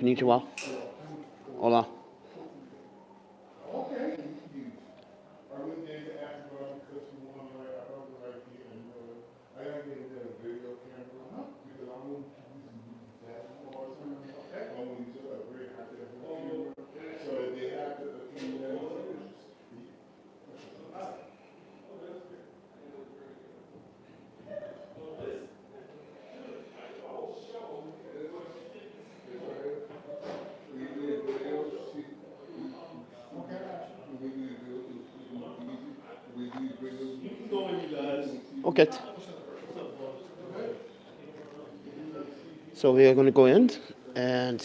Konnichiwa. Hola. Okay. So we are going to go in and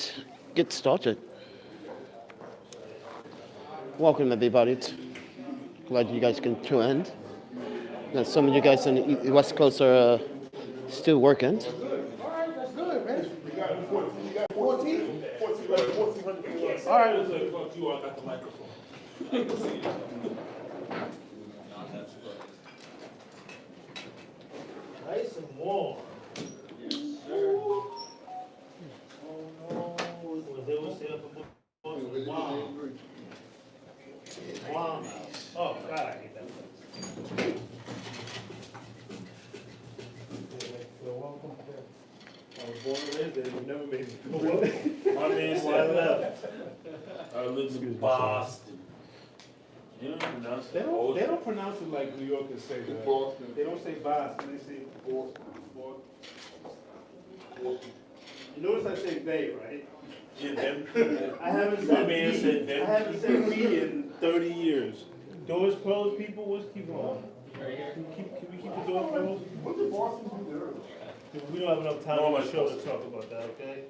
get started. Welcome everybody. Glad you guys can join. Now, some of you guys on the West Coast are still working. That's good, man. You got 14? 14. All right. Fuck you, I got the microphone. Nice and warm. Yes, sir. Oh no. They will say up above. Wow. Wow. Oh, God, I hate that place. You're welcome. I was born and raised there. You never made me feel welcome. My man said I left. I lived in Boston. You don't pronounce it. They don't pronounce it like New Yorkers say that. Boston. They don't say Boston, they say Boston. You notice I say they, right? Yeah, them. I haven't said we in 30 years. Doors closed, people. Let's keep going. Can we keep the door closed? What did Boston do there? We don't have enough time on the show to talk about that, okay?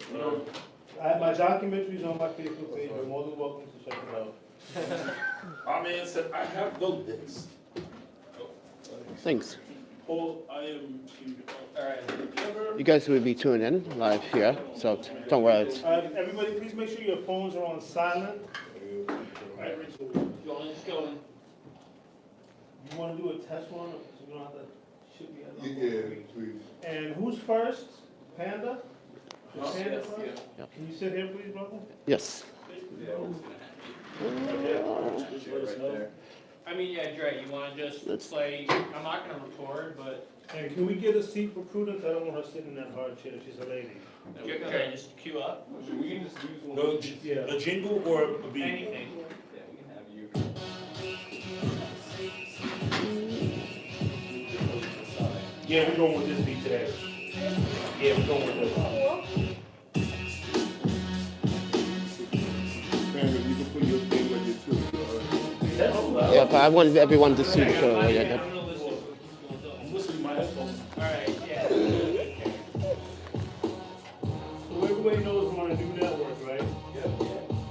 My documentary's on my Facebook page. You're more than welcome to check it out. My man said, I have the list. Thanks. Paul, I am here. All right. You guys will be tuning in live here, so don't worry. Everybody, please make sure your phones are on silent. All right, Rachel. Going. You want to do a test run so we don't have to shoot me out? Yeah, please. And who's first? Panda? Panda first? Yeah. Can you sit here, please, brother? Yes. I mean, yeah, Dre, you want to just play, I'm not going to record, but... And can we get a seat for Prudence? I don't want her sitting in that hard chair, she's a lady. Dre, just queue up. We can just use one. A jingle or a beat? Anything. Yeah, we can have you. Yeah, we're going with this beat today. Yeah, we're going with this. You can put your thing on your too. Yeah, but I want everyone to see the show. Yeah. I'm listening to my headphones. Alright, yeah. So everybody knows we're on a new network, right? Yeah.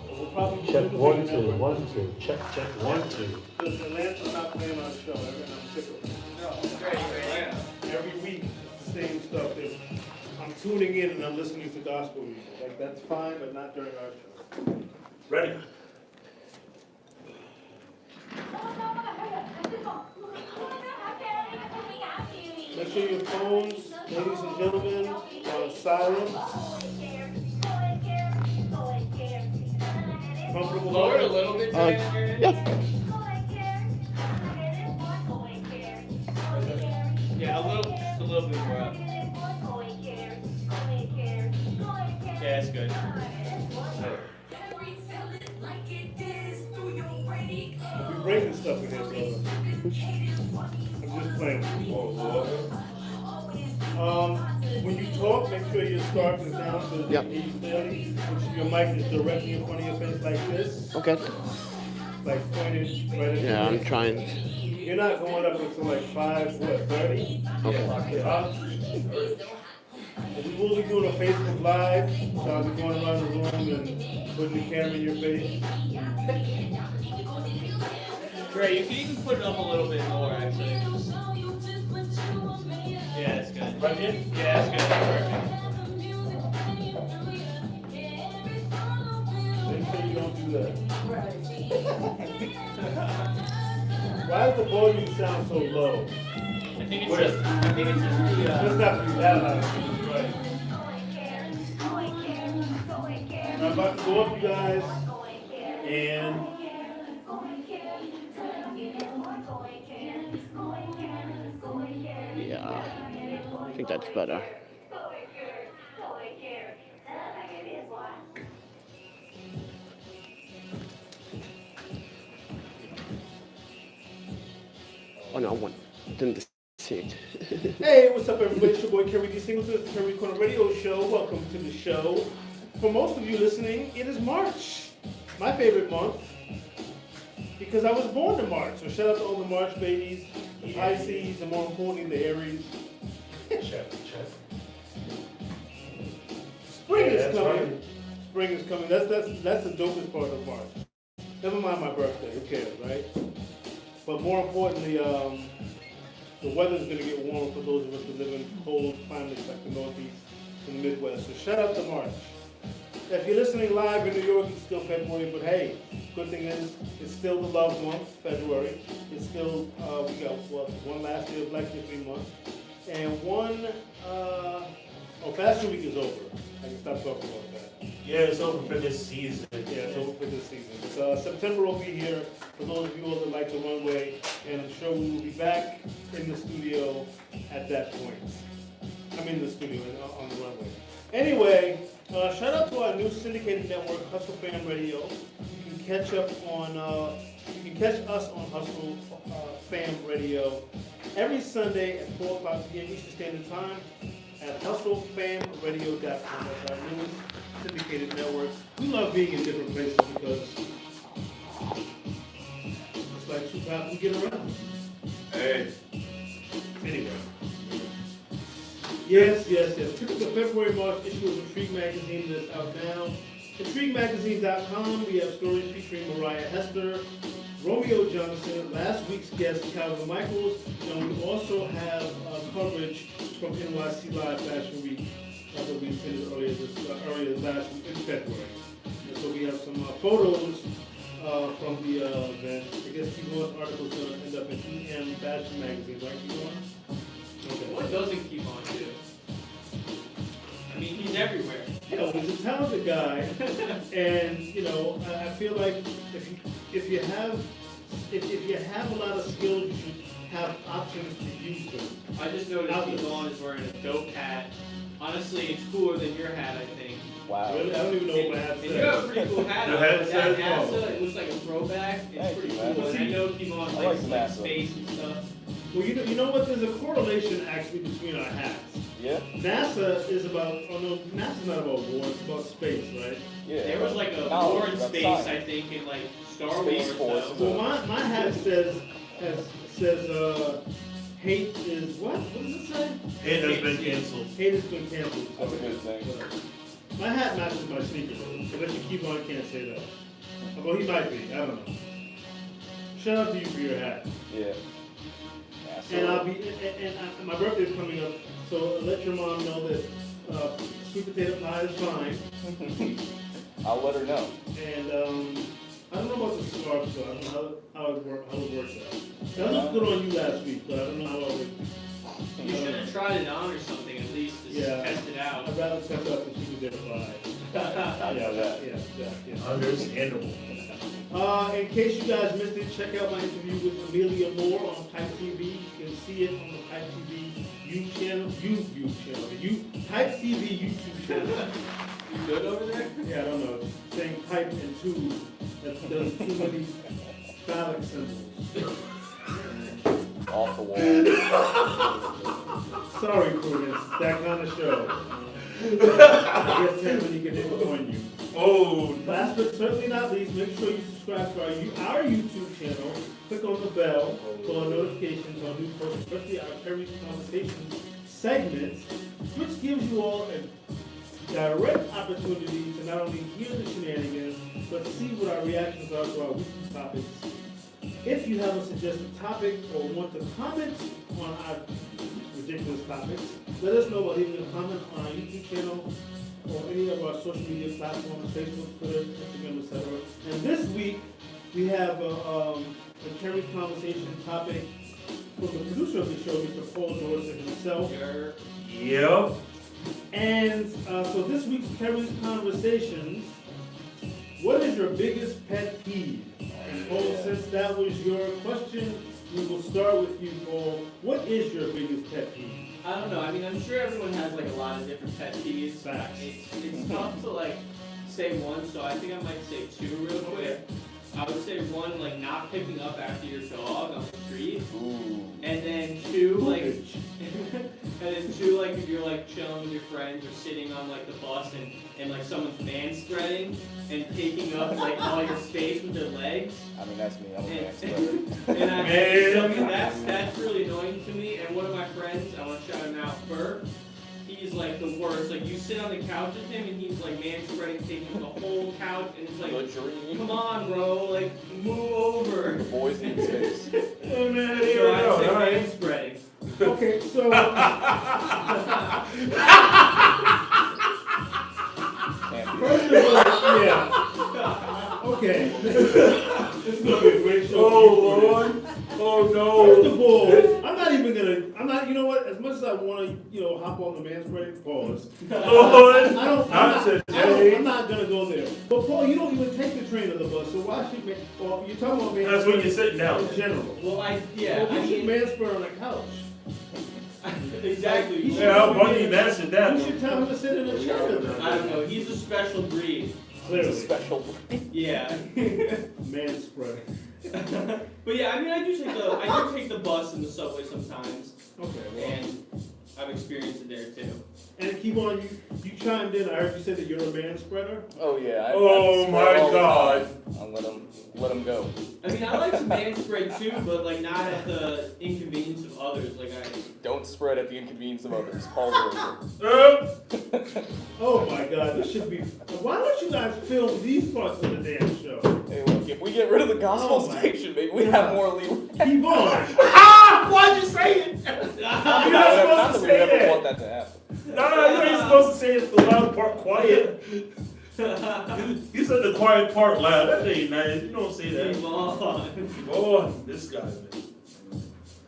We'll probably Check 1 2 1 2. Check 1 2. Because Atlanta's not playing our show, and I'm sick of it. Every week, it's the same stuff. I'm tuning in and I'm listening to gospel music. Like, that's fine, but not during our show. Ready? Make sure your phones, ladies and gentlemen, are on silent. Comfortable. Lower it a little bit, Dre. Yeah. Yeah, just a little bit more up. Yeah, that's good. We'll be breaking stuff in here, so I'm just playing. When you talk, make sure you're starting down so that you can clearly. Make sure your mic is directly in front of your face like this. Okay. Like pointed right at Yeah, your I'm face. trying. You're not going up until like 5:30? Okay. We will be doing a Facebook Live, so I'll be going around the room and putting the camera in your face. Dre, you can even put it up a little bit more, actually. Yeah, that's good. Right here? Yeah, that's good. Perfect. Make sure you don't do that. Why does the volume sound so low? I think it's just the, It doesn't have to be that loud. Right. I'm about to go up, you guys, and Yeah, I think that's better. Oh no, I want them to see it. hey, what's up, everybody? It's your boy Keri D. Singleton. It's the Keri Korner Radio Show. Welcome to the show. For most of you listening, it is March, my favorite month, because I was born in March. So shout out to all the March babies, the Pisces, and more importantly, the Aries. Check. Spring Yeah, is that's coming. right. Spring is coming. That's the dopest part of March. Never mind my birthday. Who cares, right? But more importantly, the weather's going to get warmer for those of us who live in cold climates like the Northeast and the Midwest. So shout out to March. If you're listening live in New York, it's still February, but hey, good thing is it's still the love month, February. It's still, we got one last year of Black History Month. And Fashion Week is over. I can stop talking about that. Yeah, it's over for this season. Yeah, it's over for this season. So September will be here for those of you all that like the runway, and I'm sure we will be back in the studio at that point. I'm in the studio on the runway. Anyway, shout out to our new syndicated network, Hustle Fam Radio. You can catch us on Hustle Fam Radio every Sunday at 4 o'clock p.m. Eastern Standard Time at hustlefamradio.com. That's our new syndicated network. We love being in different places because it's like two paths we get around. Hey. Anyway. Yes. Pick up the February, March issue of Intrigue Magazine that's out now. IntrigueMagazine.com. We have stories featuring Mariah Hester, Romeo Johnson, last week's guest Calvin Michaels, and we also have coverage from NYC Live Fashion Week that we attended earlier last week in February. And so we have some photos from the event. I guess Keyboard's article is going to end up in EM Fashion Magazine, right, Keyboard? Okay. What doesn't keep on too? I mean, he's everywhere. He's a talented guy, and I feel like if you have a lot of skills, you should have options to use them. I just noticed Elon is wearing a dope hat. Honestly, it's cooler than your hat, I think. Wow. Really? I don't even know what my hat And you have a says. pretty cool hat Your on. hat But says that what? NASA, it looks like a throwback. It's Thank pretty you, man. cool. And I know Elon I likes like like NASA. space and stuff. Well, you know what? There's a correlation actually between our hats. Yeah? NASA is about, NASA's not about war, it's about space, right? Yeah. There was like a No, war in that's space, science. I think, in like Star Space Wars. Force so- is Well, my hat says hate is what? What does it say? It has been canceled. Hate has been canceled. That's a good thing. My hat matches my sneakers, so let you keep on can't say that. Well, he might be. I don't know. Shout out to you for your hat. Yeah. And I'll be. And my birthday's coming up, so let your mom know that sweet potato pie is fine. I'll let her know. And I don't know about the scarf, so I don't know how it works out. That looked good on you last week, but I don't know how it would. You should have tried it on or something at least to test it out. I'd rather test out the sweet potato pie. I know that. Yeah. Understandable. In case you guys missed it, check out my interview with Amelia Moore on Type TV. You can see it on the Type TV YouTube channel. Type TV YouTube channel. You good over there? Yeah, I don't know. It's saying type and tube. That's too many phallic symbols. Off the wall. Sorry, Prudence. That kind of show. I guess that's when you get it on you. Oh, Last but certainly not least, make sure you subscribe to our YouTube channel. Click on the bell for notifications on new posts, especially our Keri's Conversations segments, which gives you all a direct opportunity to not only hear the shenanigans, but see what our reactions are to our weekly topics. If you have a suggested topic or want to comment on our ridiculous topics, let us know by leaving a comment on our YouTube channel or any of our social media platforms, Facebook, Twitter, Instagram, etc. And this week, we have a Keri's Conversation topic from the producer of the show, Mr. Paul Dorset himself. yep. And so this week's Keri's Conversations is your biggest pet peeve? And Paul, since that was your question, we will start with you, Paul. What is your biggest pet peeve? I don't know. I mean, I'm sure everyone has like a lot of different pet peeves. Facts. It's tough to like say one, so I think I might say two real quick. I would say one, like not picking up after your dog on the street. Ooh. And then two, like, if you're like chilling with your friends or sitting on like the bus and like someone's man spreading and taking up like all your space with their legs. I mean, that's me. I'm a man And, spreader. and that's really annoying to me. And one of my friends, I want to shout him out, Bert. He's like the worst. Like you sit on the couch with him and he's like man spreading, taking the whole couch, and it's like, Luxury. come on, bro, like move over. Boys need space. Oh man, So here we I'd go. say All right. man spreading. Okay, so Can't first of all, yeah. Okay. This is gonna be a great show. Oh Lord. Oh First no. of all, I'm not, you know what, as much as I wanna, hop on the man spreading, pause. Lord. I'm today. not gonna go there. But Paul, you don't even take the train or the bus, so why should you're talking about man That's when you're sitting down. in general. Well, I Well, you should mean, man spread on the couch. exactly. Yeah, how funny you mentioned that. You should tell him to sit in a chair with him. I don't know. He's a special breed. It's a Clearly, special. Yeah. man spreading. But yeah, I mean, I do take the bus and the subway sometimes, Okay, well. and I've experienced it there too. And keep on, you chimed in, I heard you said that you're a man spreader. Oh yeah. I Oh spread my all the God. time. I'll let him go. I mean, I like to man spread too, but like not at the inconvenience of others. Like Don't spread at the inconvenience of others. Paul Roser. Oh my God, this should be, why don't you guys film these parts of the damn show? Hey, look, if we get rid of the gospel Oh my station, maybe we have more leeway. Keep on. Why'd you say it? You're not Not supposed that to we say ever that. want that to happen. No, you ain't supposed to say it the loud part quiet. You said the quiet part loud. That ain't nice. You don't say that. Come on. Boy, this guy, man.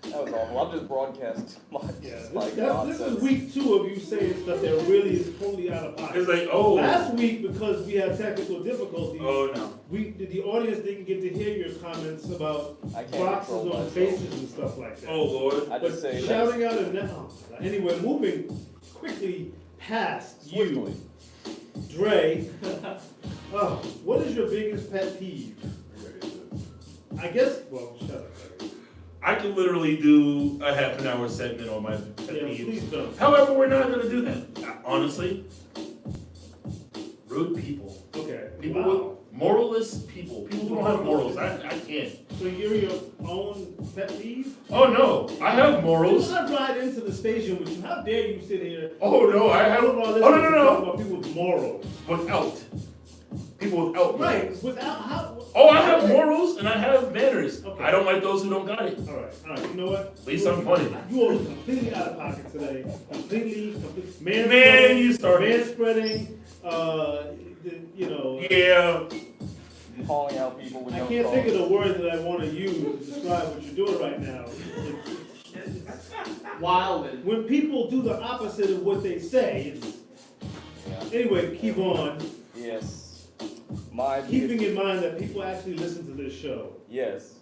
That was awful. I'm just broadcasting my Yeah, like this nonsense. is week 2 of you saying stuff that really is totally out of pocket. It's like, oh. Last week, because we had technical difficulties, Oh no. the audience didn't get to hear your comments about I can't boxes control on myself. faces and stuff like that. Oh Lord. I just say that Shouting out and now. Anyway, moving quickly past swiftly. you, Dre. Oh, what is your biggest pet peeve? I guess. Well, shut up. I can literally do a half an hour segment on my pet Yeah, peeves. please don't. However, we're not gonna do that. Honestly, rude people. Okay. People Wow. with moralless people. People who don't have morals. I can't. So you're your own pet peeve? Oh no, I have morals. I ride into the station with you. How dare you sit here? Oh no, I have. All of our Oh no, listeners no, talk no. about people with morals. Without. People without Right. morals. Without how? Oh, I have morals and I have manners. Okay. I don't like those who don't got it. All right. You know what? At least I'm funny. You are completely out of pocket today. Completely. Man, Man, you started. Man spreading. Yeah. Calling out people with I no can't cause. think of the word that I want to use to describe what you're doing right now. Wildin'. When people do the opposite of what they say, it's, Yeah. anyway, keep on. Yes. My Keeping in mind that people actually listen to this show. Yes.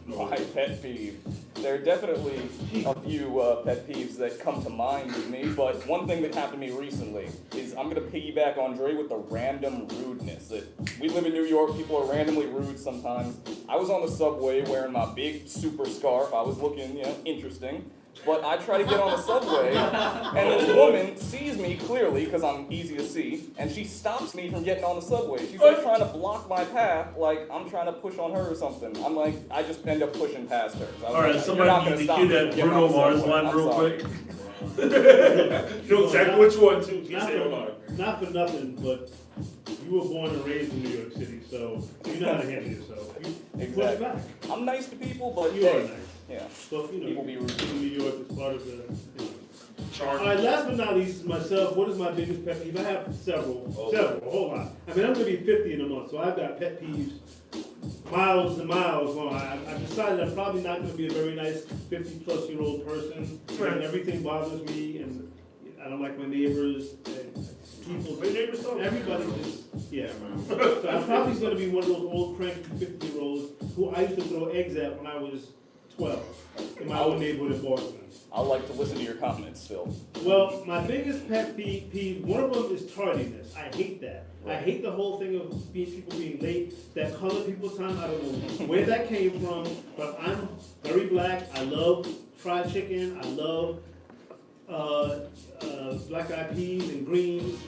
My pet peeve. There are definitely a few pet peeves that come to mind with me, but one thing that happened to me recently is I'm gonna piggyback on Dre with the random rudeness. That we live in New York, people are randomly rude sometimes. I was on the subway wearing my big super scarf. I was looking, interesting. But I try to get on the subway, and this woman sees me clearly, because I'm easy to see, and she stops me from getting on the subway. She's like trying to block my path, like I'm trying to push on her or something. I'm like, I just end up pushing past her. So I was All right, like, "You're not somebody gonna needs to stop cue me that from getting on Bruno the Mars subway. line I'm real sorry." quick. You know exactly which one too. Just say it loud. Not for nothing, but you were born and raised in New York City, so you know how to handle yourself. You push Exactly. back. I'm nice to people, but You are hey, nice. yeah. So, People be rude. in New York is part of the, Charm. All right, last but not least, myself, what is my biggest pet peeve? I have several, a whole lot. I mean, I'm gonna be 50 in a month, so I've got pet peeves miles and miles long. I've decided I'm probably not gonna be a very nice 50-plus-year-old person, and everything bothers me, and I don't like my neighbors. And people, Hey, neighbor, so. everybody just, yeah. So I'm probably gonna be one of those old cranky 50-year-olds who I used to throw eggs at when I was 12 in my own neighborhood in Boston. I like to listen to your comments still. Well, my biggest pet peeve, one of them is tardiness. I hate that. I hate the whole thing of people being late, that color people time. I don't know where that came from, but I'm very black. I love fried chicken. I love black eyed peas and greens.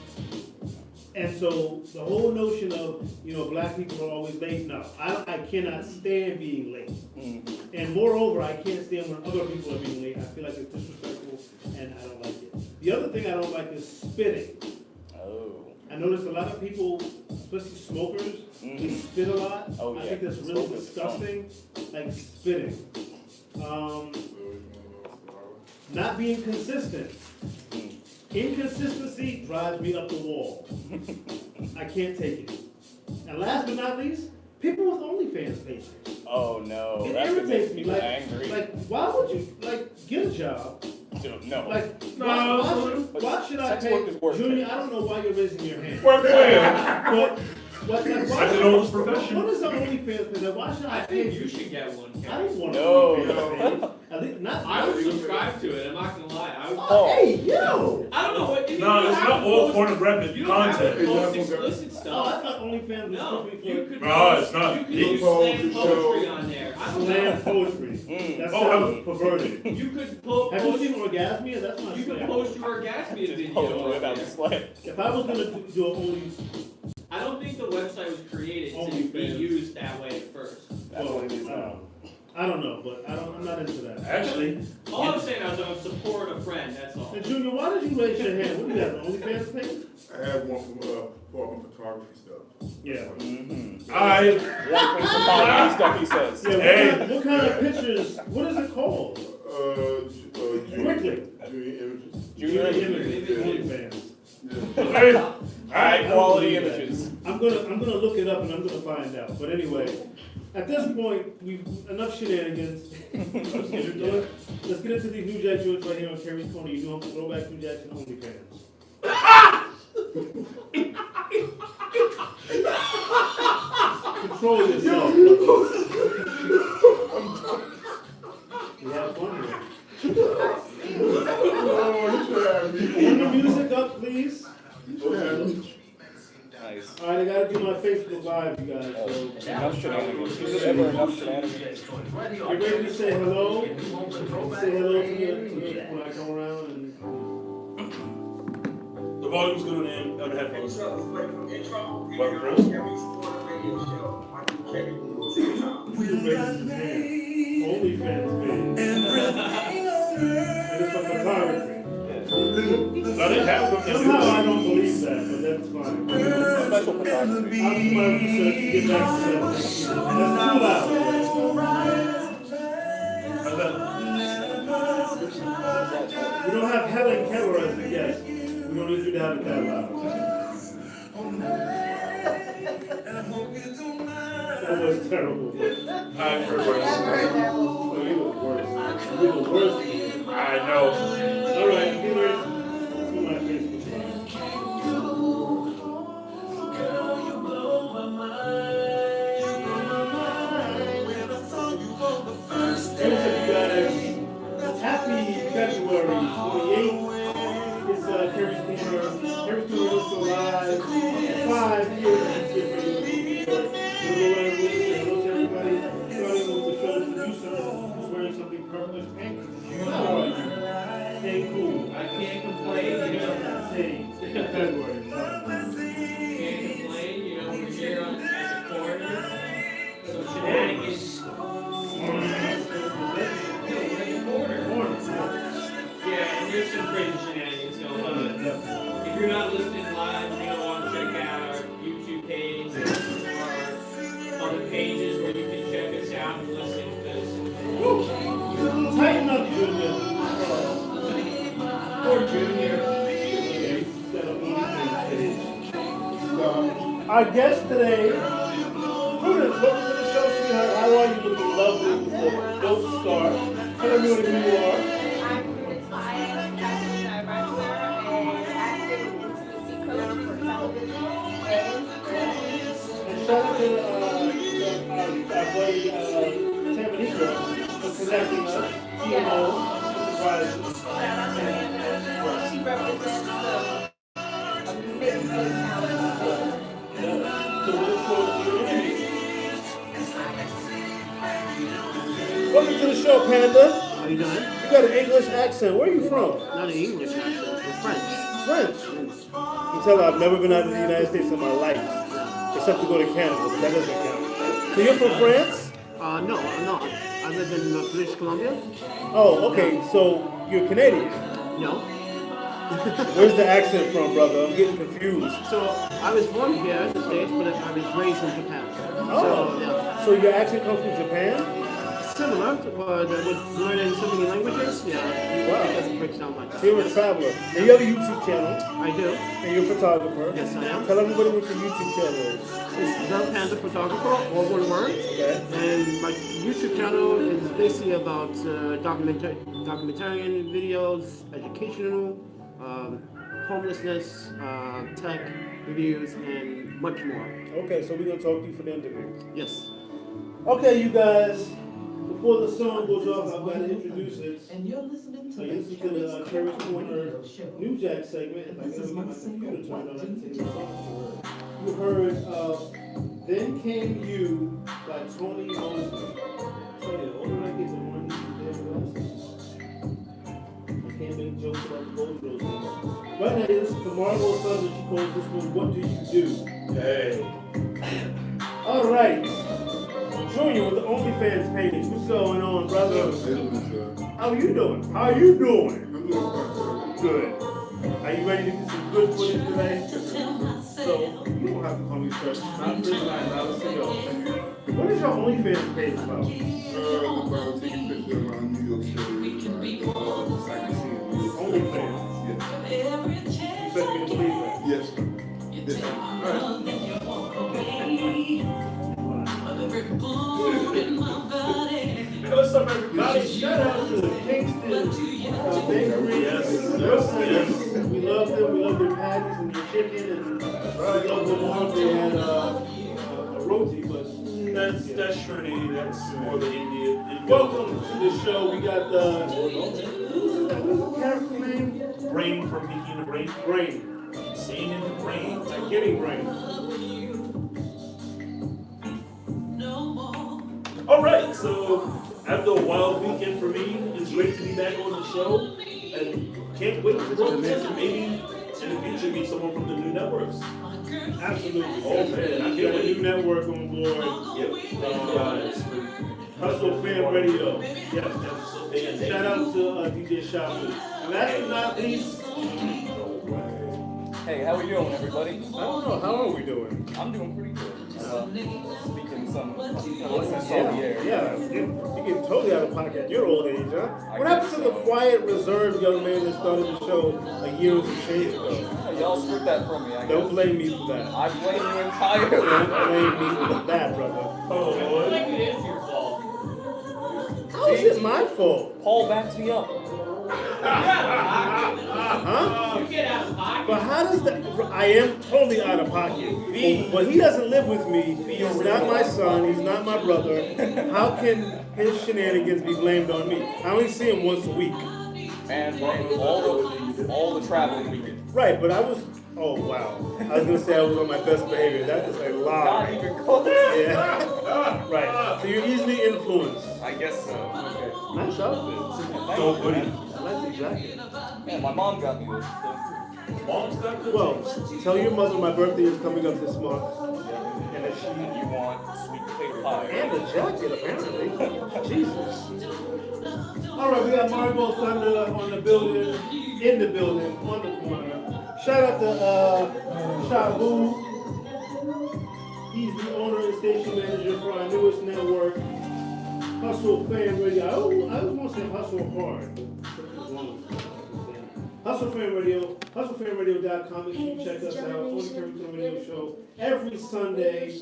And so the whole notion of, black people are always late, no. I cannot stand being late. And moreover, I can't stand when other people are being late. I feel like it's disrespectful and I don't like it. The other thing I don't like is spitting. Oh. I noticed a lot of people, especially smokers, they spit a lot. Oh, I yeah. think that's really Smoke is disgusting, like spitting. Not being consistent. Inconsistency drives me up the wall. I can't take it. And last but not least, people with OnlyFans pages. Oh no, It that's what makes irritates me. people angry. Why would you get a job? Dude, no. Why should I sex pay? work is work Junior, pay. I don't know why you're raising your hand. Work where? Why I didn't know it was profession. What is an OnlyFans page? Why should I I pay? think you should get one, I Keri. don't want No. an OnlyFans page. At least not. I would subscribe to it, I'm not gonna lie. I would. Oh, hey, yo! I don't know what. No, it's not all pornographic You don't have content. to post It's not explicit Oh, I stuff. thought OnlyFans was No, strictly you for could. No, it's not. You could You use post slam the poetry show. on there. I don't slam know. poetry. That Oh, sounds perverted. You could Have you post. seen Orgasmia? That's not You could slam. post your Orgasmia Just video poetry on about there. the slam. If I was gonna do an only, I don't think the website was created to be OnlyFans. used that way at first. That's what it is now. I don't know, but I'm not into that. Actually, All I'm saying is I'm support a friend, that's all. And Junior, why did you raise your hand? What do you have, an OnlyFans page? I have one from Pateron Photography stuff. Yeah. I One from some podcast stuff he says. Yeah, Hey. what kind of pictures, what is it called? Quickly. Junior Images. Junior Images, OnlyFans. hey, high quality images. I'm gonna look it up and I'm gonna find out. But anyway, at this point, we've enough shenanigans. Let's get into these New Jack joints right here on Keri's Corner. You know I'm throwback New Jacks and OnlyFans. Control yourself. We have fun here. Turn the music up, please. Nice. All right, I gotta do my Facebook Live, you guys. So Enough shenanigans. Is there ever enough shenanigans? get ready to say hello. Say hello to me when I come around and. the volume's good on the headphones. Welcome, OnlyFans page. And it's for photography. I didn't have them. Somehow I don't believe that, but that's fine. Special photography. I'll do my research and get back to that. That's 2 hours. How's that? We don't have Helen Keller as the guest. We don't need you to have it that loud. That was terrible. I prefer. Oh, you were worse. You were worse. I know. All right, get ready to my Facebook Live. Hey, what's up, you guys? Happy February 28th. It's Keri's Corner. Keri's Corner is still live. 5 years this year for you. We'll go around and say hello to everybody. Starting with the show's producer, who's wearing something purplish pink. How are you? Stay cool. I can't complain, you know. Say February. Can't complain, you know, we're here at the corner. Some shenanigans. We're in the corner. Yeah, and there's some crazy shenanigans going on. If you're not listening live, you're gonna want to check out our YouTube page or our other pages where you can check us out and listen to this. Tighten up, Junior. Poor Junior. Our guest today, Prudence, welcome to the show, sweetheart. How are you looking lovely with the dope star? Tell me who you are. I'm Prudence Myers, fashion director and active intimacy coach shout out to our buddy Tamarika for connecting us. Shout out to Amanda. She represents the amazing talent. So we look forward to your interview. Welcome to the show, Panda. How you doing? You got an English accent. Where are you from? Not an English accent, but French. French. You tell her I've never been out of the United States in my life, except to go to Canada, but that doesn't count. So you're from France? No, I'm not. I live in British Columbia. Oh, okay. So you're Canadian. No. Where's the accent from, brother? I'm getting confused. So I was born here in the States, but I was raised in Japan. Oh. So, yeah. So your accent comes from Japan? Similar, but with learning so many languages, yeah, it doesn't break down much. So you're a traveler. And you have a YouTube channel. I do. And you're a photographer. Yes, I am. Tell everybody what your YouTube channel is. It's ThePandaPhotographer, all one word. Okay. And my YouTube channel is basically about documentarian videos, educational, homelessness, tech reviews, and much more. Okay, so we're going to talk to you for the interview. Yes. Okay, you guys. Before the song goes off, I've got to introduce it. And you're listening to This is the Keri Korner New Jack segment. If I This is can my get my single, computer turned on, I can What take Do the You song. You heard Then Came You by Tony Mosley. Tell you, the older I get, the more I need to I can't make jokes about the gold girls anymore. Right now, this is the Marvel Thunder. She calls this one, What Do You Do? Hey. All right. Junior with the OnlyFans page. What's going on, brother? How you doing? How you doing? I'm doing quite Good. Are you ready to get some good footage today? So, you don't have to call me sir. I'm pretty nice. I will say What is your OnlyFans page about? about taking pictures around New York City, sightseeing. OnlyFans. Yes. You expect me to believe that? Yes. Yes. Hey, what's up, everybody? Shout out to the Kingston Bakery. Yes. We love them. We love their patties and their chicken. And we love them more if they had a roti. But That's Trinity. That's more the Indian. welcome to the show. We got who's the character name? Brain from Pinky and the Brain. Brain. Seeing in the brain. Like getting brain. All right, so after a wild weekend for me, it's great to be back on the show, and can't wait to work this and maybe in the future meet someone from the new networks. Absolutely. Oh man, I We got can't a wait. new network on board. Yep. Hustle Fan Radio. Yes. Shout out to DJ Shafu. And last but not least, Hey, how are you doing, everybody? I don't know, how are we doing? I'm doing pretty good. Speaking some listeners on the air. Yeah, you're getting totally out of pocket. Your old age, huh? What happened to the quiet, reserved young man that started the show a year and some change ago? Hey, y'all stripped that from me. I Don't guess. blame me for that. I blame you Don't entirely. blame me for that, brother. Oh I Lord. think it is your fault. How is it my fault? Paul backs me up. Huh? You get out of pocket. But how does that? I am totally out of pocket. But he doesn't live with me. He's not my son. He's not my brother. How can his shenanigans be blamed on me? I only see him once a week. And all the traveling we did. Right, but I was. Oh wow! I was gonna say I was on my best behavior. That is a Not lie. even close. Yeah. Right. So you're easily influenced. I guess so. Okay. Nice outfit. No goodie. I like the jacket. Yeah, my mom got me this. Mom's got good. Well, tell your mother my birthday is coming up this month, and if she You want sweet potato pie. and the jacket apparently. Jesus. All right, we got Marvel Thunder on the building, in the building, on the corner. Shout out to Shabu. He's the owner and station manager for our newest network, Hustle Fan Radio. I always want to say Hustle Hard. Hustle Fan Radio, hustlefanradio.com. If you check us out on the Keri Radio Show every Sunday.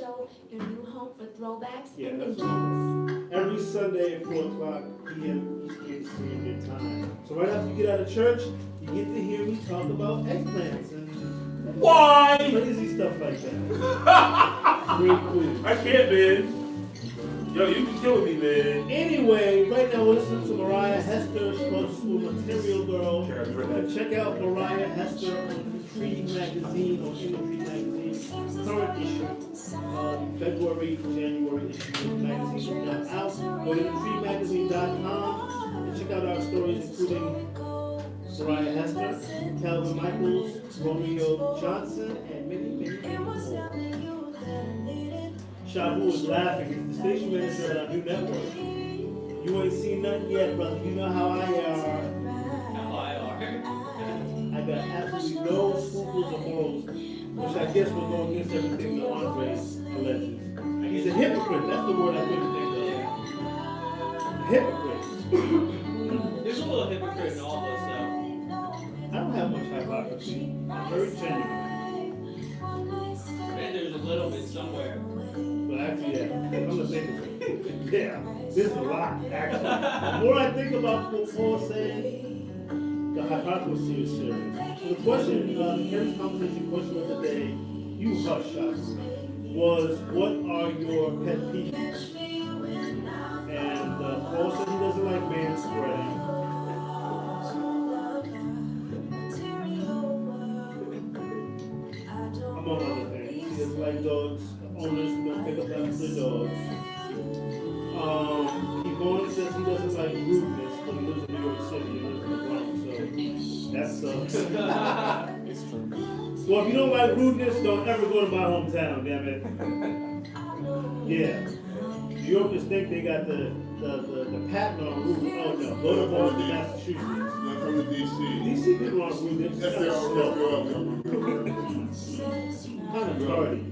Your new home for throwbacks Yeah, and that's indie. Every Sunday at 4 o'clock p.m. Eastern Standard Time. So right after you get out of church, you get to hear me talk about eggplants and Why? Crazy stuff like that. Great food. I can't, man. Yo, you be killing me, man. Anyway, right now we're listening to Mariah Hester. She goes to school, Material Girl. Check out Mariah Hester on Intrigue Magazine or Intrigue Magazine. Current issue. February, January issue of the magazine is now out. Go to intriguemagazine.com and check out our stories, including Mariah Hester, Calvin Michaels, Romeo Johnson, and many more. Shabu is laughing. He's the station manager at our new network. You ain't seen nothing yet, brother. You know how I are. How I are. I got absolutely no scruples or morals, which I guess will go against everything that Andre alleges. He's a hypocrite. That's the word I couldn't think of. Hypocrite. There's a little hypocrite in all of us, I don't have much hypocrisy. I'm very genuine. though. Man, there's a little bit somewhere. But actually, yeah, I'm the same. Yeah, there's a lot, actually. The more I think about what Paul's saying, the hypocrisy is serious. So the question, Keri's conversation question of the day, you hush shots, was what are your pet peeves? And Paul said he doesn't like man spreading. Among other things, he doesn't like dogs. Owners who don't pick up after their dogs. Yvonne says he doesn't like rudeness, but he lives in New York City and lives in the Bronx, so that sucks. It's true. Well, if you don't like rudeness, don't ever go to my hometown, damn it. Yeah. New Yorkers think they got the patent on rude. Oh no, go to Boston, Massachusetts. Not from the DC. DC people aren't rude, they're just Yes, kind they of are. slow. Kind of tardy.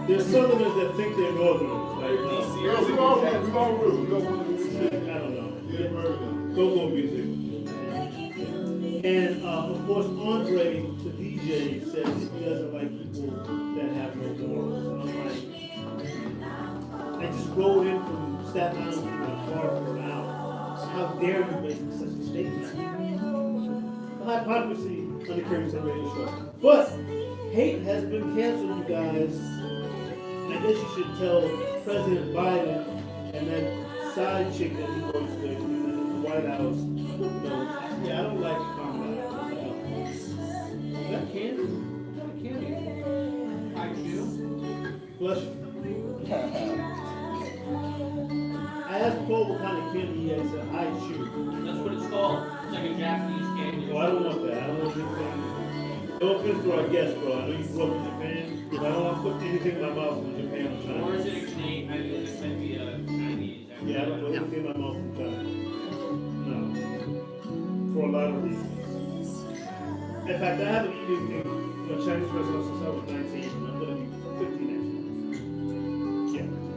There's Southerners that think they're Northerners. Like, Yeah, we all rude. We don't want to do I don't know. Yeah, murder them. Go music. And of course, Andre, the DJ, says that he doesn't like people that have no morals. And I'm like, I just rode in from Staten Island to my car for an hour. How dare you make such a statement? The hypocrisy on the Keri's radio show. But hate has been canceled, you guys. And I guess you should tell President Biden and that side chick that he works with in the White House. No, yeah, I don't like combat. Is that candy? What kind of candy? I do. Bless you. I asked Paul what kind of candy he had. He said, I chew. That's what it's called. It's like a Japanese candy. Well, I don't want that. I don't want anything. No offense to our guests, bro. I know you grew up in Japan, but I don't want to put anything in my mouth from Japan or China. Or is it a Canadian? I think it might be a Chinese. Yeah, I don't want anything in my mouth from China. No. For a lot of reasons. In fact, I haven't eaten anything from a Chinese restaurant since I was 19, and I'm going to be 50 next month.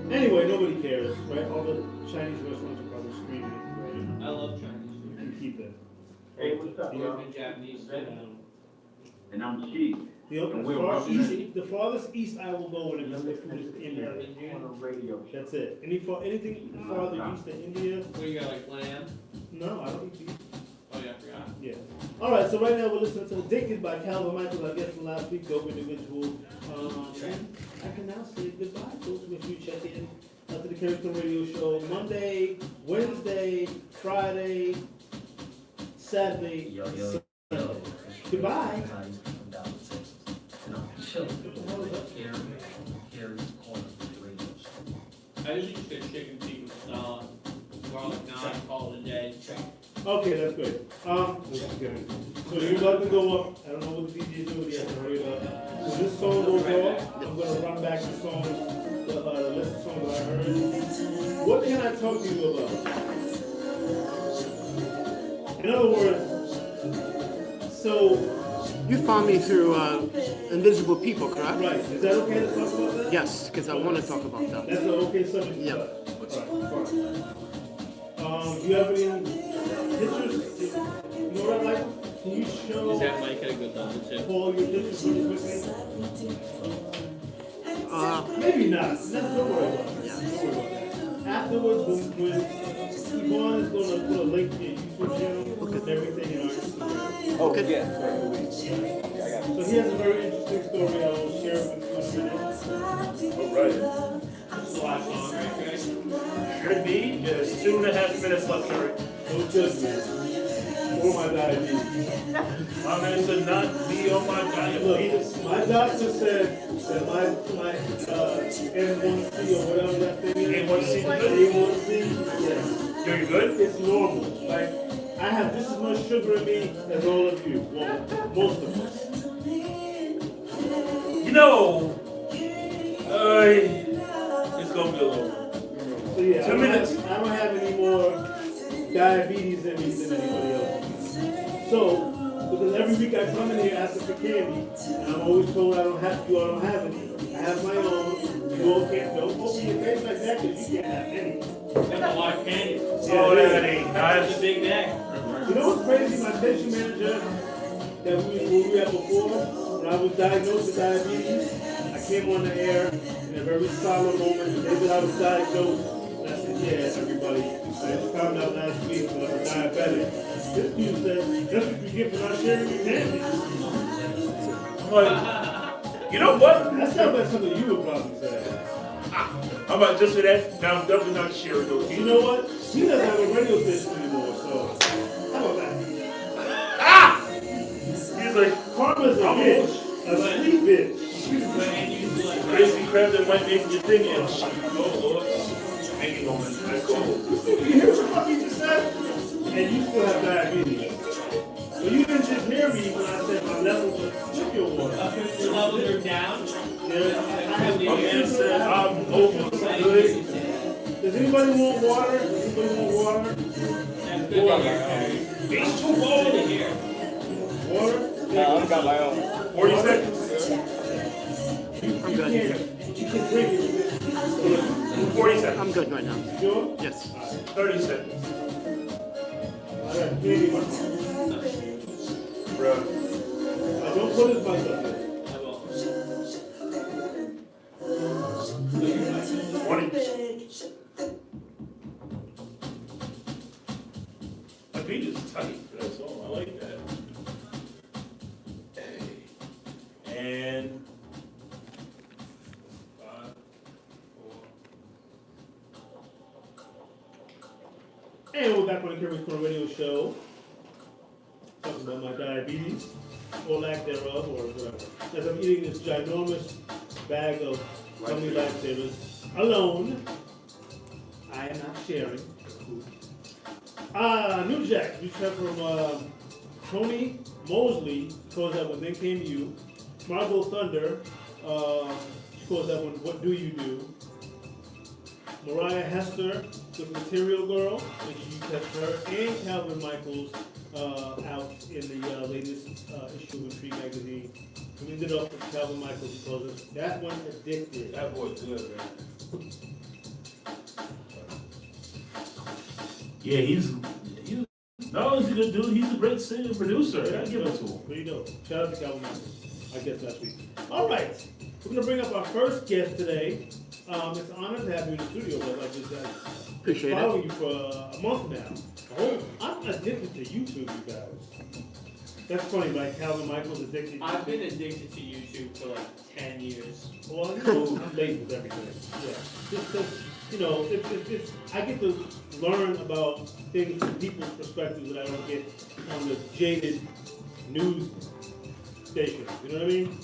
Yeah. Anyway, nobody cares, right? All the Chinese restaurants are probably screaming, right? I love Chinese You food. can keep that. Hey, what's up, Even bro? Japanese food. And I'm cheap. The farthest east I will go when it comes to food is India. On a radio show. That's it. Anything farther east than India? What do you got, like lamb? No, I don't eat beef. Oh yeah, I forgot. Yeah. All right. So right now we're listening to "Addicted" by Calvin Michaels. I guess from last week, dope individual. And I can now say goodbye, folks. Make sure you check in to the Keri Radio Show Monday, Wednesday, Friday, Saturday. Sunday. Goodbye. I usually just get chicken feet with salad. Garlic naan, call it a day. Okay, that's great. So you're about to go up. I don't know what the DJ is doing yet. So this song goes off. I'm gonna run back the song, the list of songs that I heard. What can I talk to you about? In other words, so You found me through Invisible People, correct? right, is that okay to talk about that? Yes, because I want to talk about that. That's an okay subject. Yeah. Alright, fine. Do you have any pictures? You know what I like? Can you show Is that mic at a good level too? Paul your pictures really quickly? Maybe not. Don't worry about it. Don't worry about that. Afterwards, when Yvonne is going to put a link to your YouTube channel and everything in our Instagram. Oh, yeah. So he has a very interesting story I will share with you in a minute. All right. It's the last song, right, guys? Should be. There's 2.5 minutes left, Keri. Don't judge me. For my diabetes. My man said not be on my diabetes. Look, my doctor said that my N1C or whatever that thing is. A1C, A1C, yes. You good? It's normal. Like, I have just as much sugar in me as all of you. Well, most of us. You know, it's gonna be a little. So yeah, 2 minutes. I don't have any more diabetes in me than anybody else. So, because every week I come in here asking for candy, and I'm always told I don't have any. I have my own. You all can't, don't open your face like that because you can't have any. That's a lot of candy. Oh, that ain't That's a nice. big bag. You know what's crazy? My patient manager that we had before, when I was diagnosed with diabetes, I came on the air in a very solemn moment. They said I was diagnosed. And I said, yeah, everybody. I just found out last week that I'm a diabetic. This dude said, that's what you get for not sharing your candy. But, you know what? That sounds like something you would probably say. How about just for that? Now I'm definitely not sharing those. You know what? He doesn't have a radio station anymore, so how about that? He's like, Karma's a bitch. A sweet bitch. But and you like crazy crap that might make your thing and shit. Oh, Lord. Making on this. That's cool. You hear what the fuck he just said? And you still have diabetes. But you didn't just hear me when I said my levels of sugar water. your levels are down. Yeah. My man said, I'm over good. Does anybody want water? Does anybody want water? That's good to hear, Keri. He's too Good to old. hear. Water? No, I've got my own. 40 seconds. You can drink it. 40 seconds. I'm good right now. Sure? Yes. 30 seconds. I got candy in my mouth. Bruh. Don't put his mic up there. I will. 20. My beat is tight for that song. I like that. And 5, 4. And we're back on the Keri's Corner Radio Show. Talking about my diabetes, or lack thereof, or whatever. As I'm eating this ginormous bag of Gummy Lifesavers alone, I am not sharing. New Jack, you said from Tony Mosley, calls that one, Then Came You. Margot Thunder, she calls that one, What Do You Do? Mariah Hester with Material Girl, make sure you catch her, and Calvin Michaels out in the latest issue of Intrigue magazine. We ended up with Calvin Michaels because that one Addicted. That boy's good, man. Yeah, he's not only is he a good dude, he's a great singer and producer. I give it to him. There you go. Shout out to Calvin Michaels, I guess last week. All right, we're going to bring up our first guest today. It's an honor to have you in the studio, but like I said, Appreciate it. following you for a month now. I'm addicted to YouTube, you guys. That's funny, like Calvin Michaels addicted. I've been addicted to YouTube for like 10 years. Well, you know, I'm late with everything. Yeah, just because, you know, it's I get to learn about things from people's perspectives that I don't get on the jaded news stations. You know what I mean?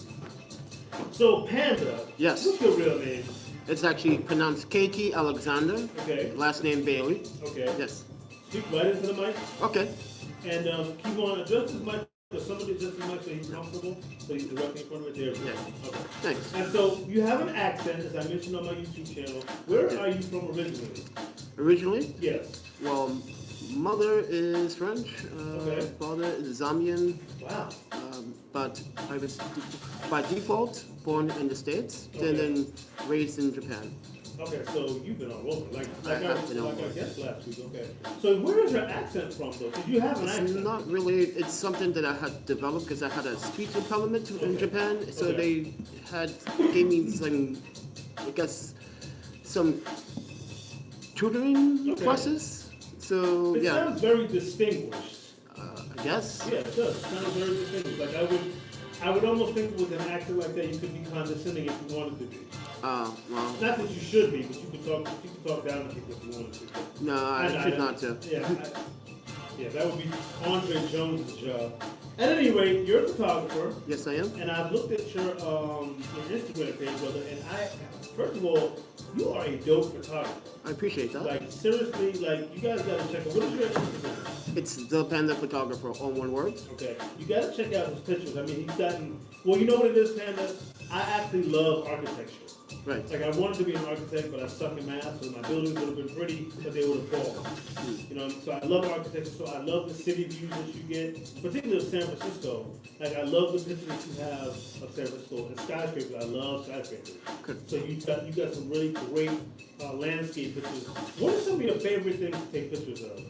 So Panda. Yes. What's your real name? It's actually pronounced KT Alexander. Okay. Last name Bailey. Okay. Yes. Speak right into the mic. Okay. And keep on adjust his mic. Somebody adjust his mic so he's comfortable. So he's directly in front of it. There. Yes. Okay. Thanks. And so you have an accent, as I mentioned on my YouTube channel. Where are you from originally? Originally, Yes. well, mother is French. Okay. Father is Zambian. Wow. But I was by default born in the States Okay. and then raised in Japan. Okay, so you've been all over, like I have been all I over. guessed last week. Okay. So where is your accent from, though? Did you have an It's accent? not really, it's something that I had developed because I had a speech impediment in Okay. Japan. So Okay. gave me some, I guess, some tutoring Okay. classes. So It yeah, sounds very distinguished. I guess. Yeah, it does. It sounds very distinguished. Like I would I would almost think with an actor like that, you could be condescending if you wanted to be. Well, Not that you should be, but you could talk down to people if you wanted to. no, I choose not to. Yeah, that would be Andre Jones' job. At any rate, you're a photographer, Yes, I am. and I've looked at your Instagram page, brother, and first of all, you are a dope photographer. I appreciate that. Like, seriously, like, you guys gotta check out, what is your Instagram? It's ThePandaPhotographer, all one word. Okay, you gotta check out his pictures. I mean, he's gotten, well, you know what it is, Panda? I actually love architecture. Right. Like, I wanted to be an architect, but I suck in math, so my buildings would have been pretty, but they would have fallen. You know, so I love architecture, so I love the city views that you get, particularly of San Francisco. Like, I love the pictures that you have of San Francisco and skyscrapers. I love skyscrapers. Good. So you got some really great landscape pictures. What are some of your favorite things to take pictures of?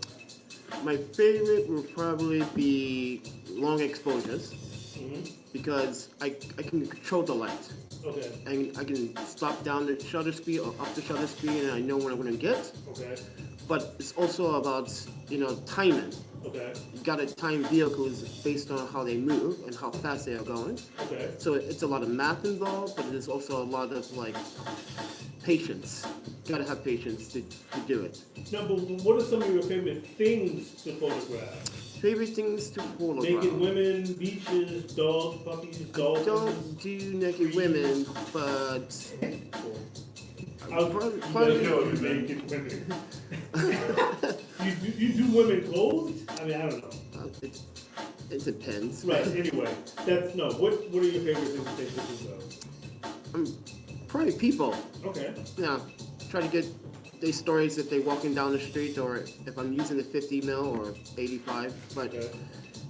My favorite will probably be long exposures Mm-hmm. because I can control the light. Okay, And I can stop down the shutter speed or up the shutter speed, and I know what I'm gonna get. okay, But it's also about, timing. okay, You gotta time vehicles based on how they move and how fast they are going. okay. So it's a lot of math involved, but there's also a lot of patience. You gotta have patience to do it. No, but what are some of your favorite things to photograph? Favorite things to photograph. Naked women, beaches, dogs, puppies, dolphins. Don't do naked women, but I was probably naked women. you do women clothed? I mean, I don't know. it depends. Right. Anyway, that's no. What are your favorite things to take pictures of? Probably people. Okay. Yeah, try to get their stories if they're walking down the street or if I'm using a 50 mil or 85. But Okay.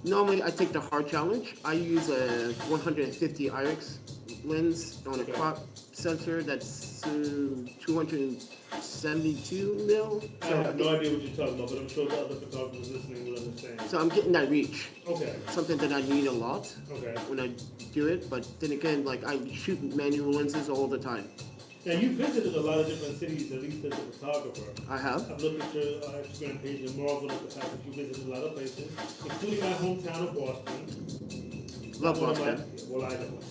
normally I take the hard challenge. I use a 150 IRIX lens on a Okay. crop sensor that's 272 mil. I have no idea what you're talking about, but I'm sure the other photographers listening will understand. So I'm getting that reach. Okay. Something that I need a lot Okay. when I do it. But then again, I shoot manual lenses all the time. Now you visited a lot of different cities, at least as a photographer. I have. I've looked at your Instagram page and marveled at the fact that you visited a lot of places, including my hometown of Boston. Love One of Boston. Well, I don't.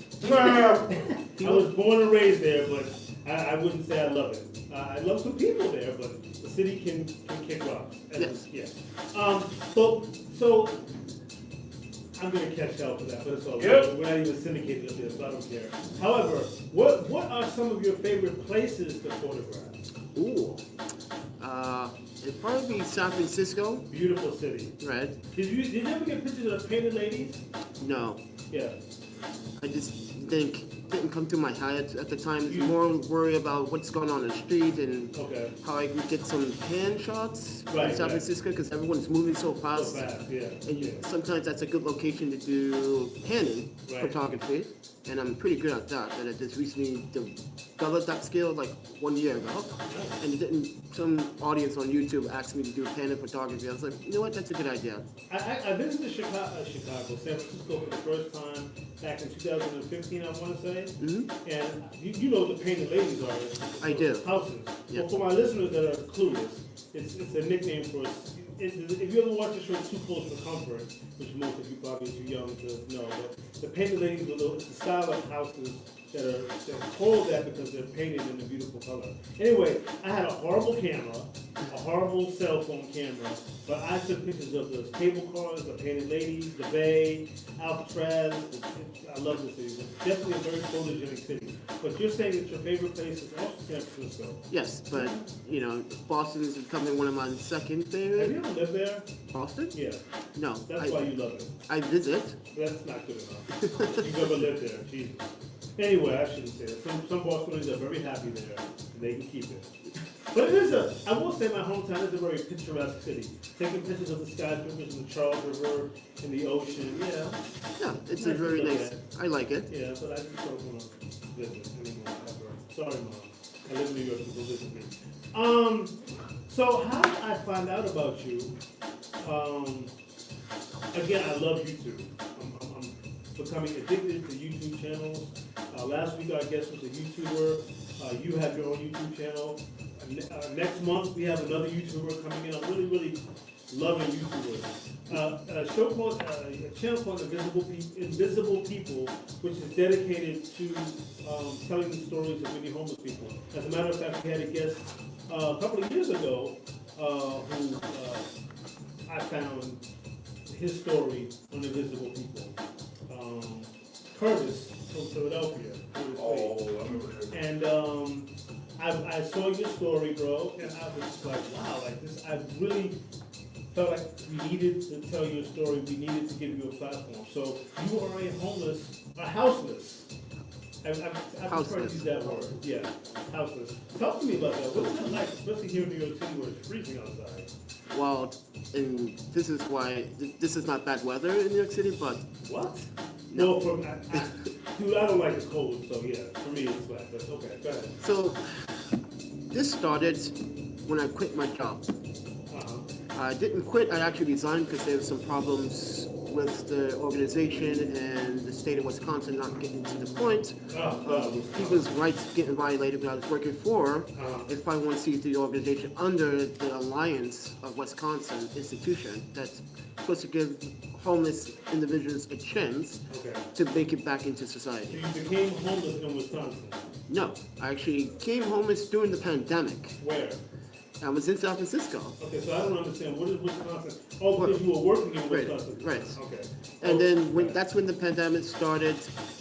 I was born and raised there, but I wouldn't say I love it. I love some people there, but the city can kick rocks. Yes. Yeah. So I'm gonna catch hell for that, but it's all right. Yep. We're not even syndicated up there, so I don't care. However, what are some of your favorite places to photograph? Ooh. It'd probably be San Francisco, Beautiful city. right? Did you ever get pictures of painted ladies? No. Yeah. I just didn't come to my head at the time. It's more worried about what's going on in the street and Okay. how I can get some pan shots Right, in San right. Francisco because everyone's moving so So fast. fast, yeah. And Yeah. sometimes that's a good location to do panning Right. photography, and I'm pretty good at that. And I just recently developed that skill 1 year ago. And some audience on YouTube asked me to do panning photography. I was like, you know what, that's a good idea. I visited Chicago, San Francisco for the first time back in 2015, I want to say. Mm-hmm. And you know what the painted ladies are. I do. Houses. Yeah. Well, for my listeners that are clueless, it's a nickname for. If you ever watch the show Too Close for Comfort, which most of you probably are too young to know, but the painted ladies are the style of houses they're called that because they're painted in a beautiful color. Anyway, I had a horrible camera, a horrible cell phone camera, but I took pictures of the cable cars, the painted ladies, the bay, Alcatraz. I love the city. It's definitely a very photogenic city. But you're saying that your favorite place is also San Francisco. Yes, but Boston is becoming one of my second Have favorite. you ever lived there? Boston? Yeah. No. That's why you love it. I visit. That's not good enough. You've never lived there, Jesus. Anyway, I shouldn't say that. Some Bostonians are very happy there, and they can keep it. But it is I will say my hometown is a very picturesque city. Taking pictures of the skyscrapers and the Charles River and the ocean, yeah. Yeah, it's a Nice to very look nice. at. I like it. Yeah, but I just don't want to visit anymore ever. Sorry, Mom. I live in New York, people visit me. So how did I find out about you? Again, I love YouTube. I'm becoming addicted to YouTube channels. Last week our guest was a YouTuber. You have your own YouTube channel. Next month we have another YouTuber coming in. I'm really loving YouTubers. A channel called Invisible People, which is dedicated to telling the stories of many homeless people. As a matter of fact, we had a guest a couple of years ago who I found his story on Invisible People. Curtis from Philadelphia. Oh, I remember that. And I saw your story, bro, and I was like, wow, like this, I really felt like we needed to tell your story, we needed to give you a platform. So you are a houseless. I prefer to use that word, yeah, houseless. Talk to me about that. What's that like, especially here in New York City where it's freezing outside? Well, and this is why, this is not bad weather in New York City, but What? No, dude, I don't like the cold, so yeah, for me it's bad, but okay, go ahead. so this started when I quit my job. Uh-huh. I didn't quit, I actually resigned because there were some problems with the organization and the state of Wisconsin not getting to the point of people's rights getting violated when I was working for a 501c3 organization under the Alliance of Wisconsin institution that's supposed to give homeless individuals a chance to make it back into society. So you became homeless in Wisconsin? No, I actually came homeless during the pandemic. Where? I was in San Francisco. Okay, so I don't understand. What is Wisconsin? Oh, because you were working in Wisconsin. Right. Okay. And then that's when the pandemic started,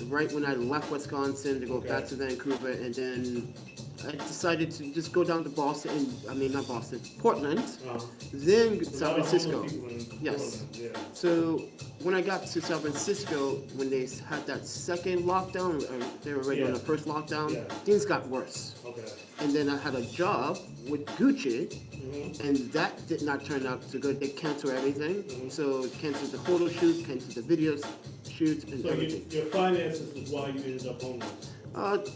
right when I left Wisconsin to go back to Vancouver, and then I decided to just go down to Boston, not Boston, Portland, then San Francisco. Yes. Yeah. So when I got to San Francisco, when they had that second lockdown, or they were already on the first lockdown, things got worse. Okay. And then I had a job with Gucci, and that did not turn out so good. They canceled everything. So canceled the photo shoot, canceled the video shoot, and So everything. your finances is why you ended up homeless?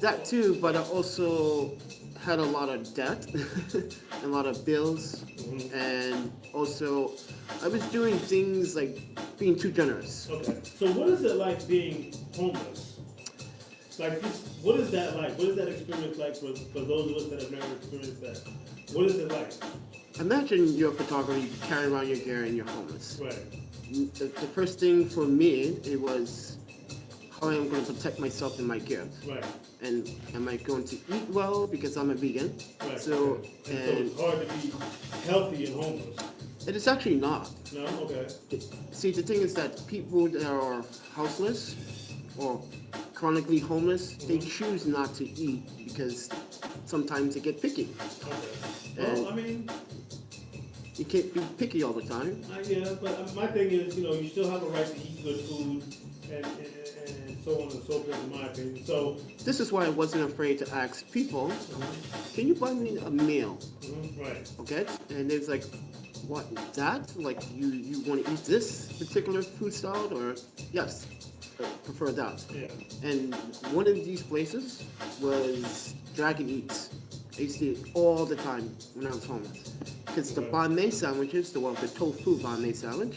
That too, but I also had a lot of debt, a lot of bills, and also I was doing things like being too generous. Okay. So what is it like being homeless? Like, what is that like? What is that experience like for those of us that have never experienced that? What is it like? Imagine you're a photographer, you carry around your gear and you're homeless. Right. The first thing for me, it was how I'm going to protect myself and my gear. Right. And am I going to eat well because I'm a vegan? Right. So, so it's hard to be healthy and homeless. It is actually not. No? Okay. See, the thing is that people that are houseless or chronically homeless, they choose not to eat because sometimes they get picky. Okay. And Well, I mean, you can't be picky all the time. yeah, but my thing is, you still have a right to eat good food and so on and so forth, in my opinion. So, This is why I wasn't afraid to ask people, can you buy me a meal? right. Okay? And it's like, what, that? Like, you want to eat this particular food style? Or, yes, I prefer that. Yeah. And one of these places was Dragon Eats. I used to eat all the time when I was homeless. Because the banh mi sandwiches, the tofu banh mi sandwich,